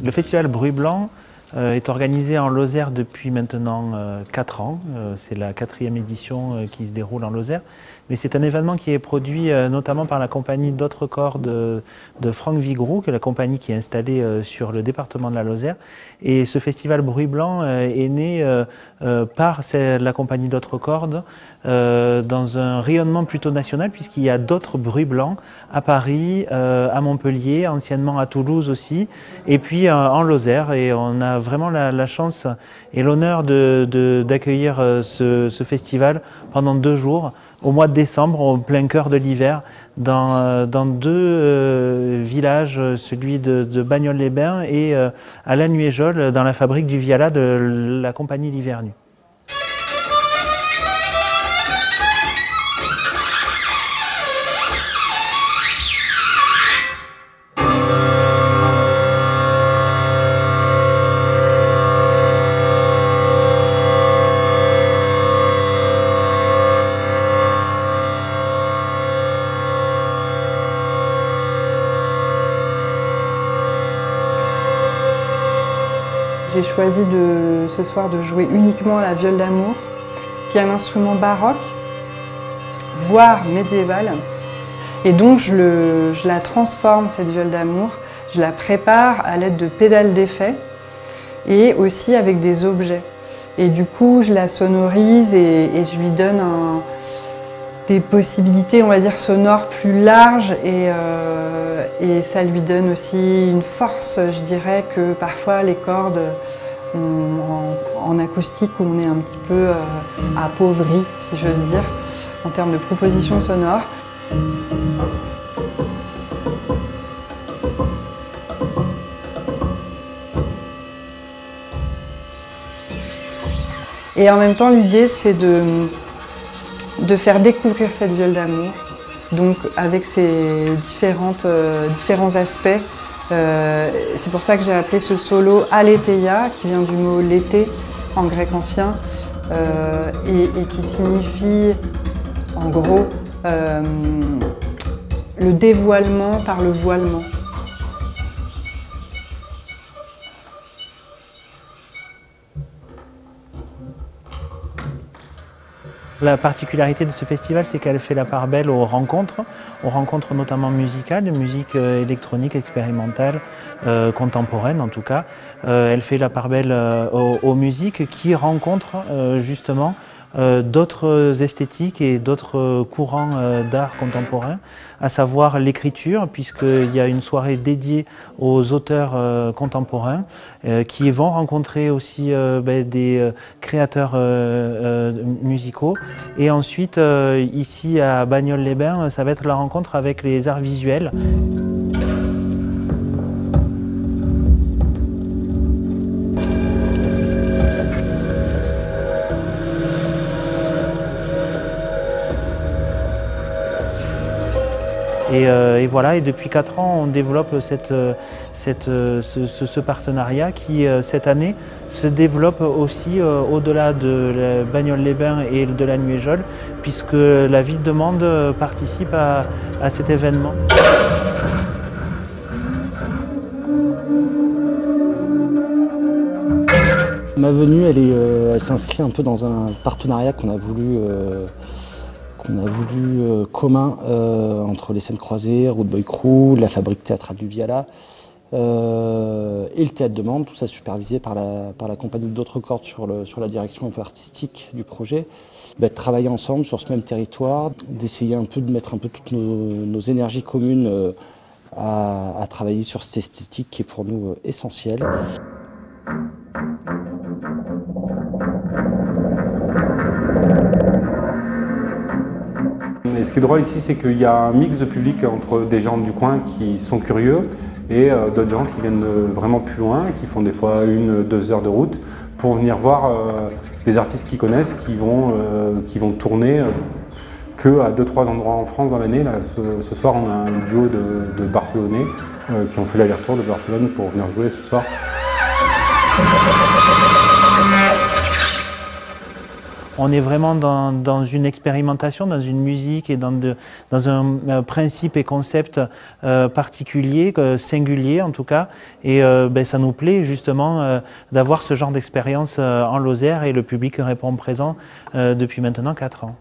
Le festival Bruit Blanc est organisé en Lozère depuis maintenant 4 ans. C'est la 4e édition qui se déroule en Lozère. Mais c'est un événement qui est produit notamment par la compagnie D'autres Corps de Franck Vigroux, qui est la compagnie qui est installée sur le département de la Lozère. Et ce festival Bruit Blanc est né par la compagnie D'autres Cordes dans un rayonnement plutôt national, puisqu'il y a d'autres bruits blancs à Paris, à Montpellier, anciennement à Toulouse aussi, et puis en Lozère. Et on a vraiment la chance et l'honneur d'accueillir ce festival pendant 2 jours, au mois de décembre, au plein cœur de l'hiver, dans 2 villages, celui de Bagnols-les-Bains et à La Nuéjole, dans la fabrique du Viala de la compagnie L'Hiver Nu. J'ai choisi ce soir de jouer uniquement la viole d'amour, qui est un instrument baroque, voire médiéval. Et donc je la transforme, cette viole d'amour, je la prépare à l'aide de pédales d'effet et aussi avec des objets. Et du coup, je la sonorise et je lui donne des possibilités, on va dire, sonores plus larges et ça lui donne aussi une force, je dirais, que parfois les cordes en acoustique, on est un petit peu appauvri, si j'ose dire, en termes de propositions sonores. Et en même temps, l'idée, c'est de faire découvrir cette viole d'amour, donc avec ses différents aspects. C'est pour ça que j'ai appelé ce solo Aletheia, qui vient du mot l'été en grec ancien, et qui signifie en gros le dévoilement par le voilement. La particularité de ce festival, c'est qu'elle fait la part belle aux rencontres notamment musicales, de musique électronique, expérimentale, contemporaine en tout cas. Elle fait la part belle aux musiques qui rencontrent justement d'autres esthétiques et d'autres courants d'art contemporain, à savoir l'écriture, puisqu'il y a une soirée dédiée aux auteurs contemporains qui vont rencontrer aussi des créateurs musicaux. Et ensuite, ici à Bagnols-les-Bains, ça va être la rencontre avec les arts visuels. Et voilà, et depuis 4 ans, on développe ce partenariat qui, cette année, se développe aussi au-delà de Bagnols-les-Bains et de la Nuéjole, puisque la ville de Mende participe à cet événement. Ma venue, elle s'inscrit un peu dans un partenariat qu'on a voulu commun entre les Scènes Croisées, Route Boy Crew, la fabrique théâtrale du Viala et le théâtre de Mende, tout ça supervisé par la compagnie D'autres Cordes sur la direction un peu artistique du projet. De travailler ensemble sur ce même territoire, d'essayer un peu de mettre un peu toutes nos énergies communes à travailler sur cette esthétique qui est pour nous essentielle. Et ce qui est drôle ici, c'est qu'il y a un mix de public entre des gens du coin qui sont curieux et d'autres gens qui viennent vraiment plus loin, qui font des fois 1-2 heures de route pour venir voir des artistes qu'ils connaissent, qui vont tourner que à 2-3 endroits en France dans l'année. Ce soir, on a un duo de Barcelonais qui ont fait l'aller-retour de Barcelone pour venir jouer ce soir. on est vraiment dans une expérimentation, dans une musique et dans un principe et concept particulier, singulier en tout cas. Et ça nous plaît justement d'avoir ce genre d'expérience en Lozère et le public répond présent depuis maintenant 4 ans.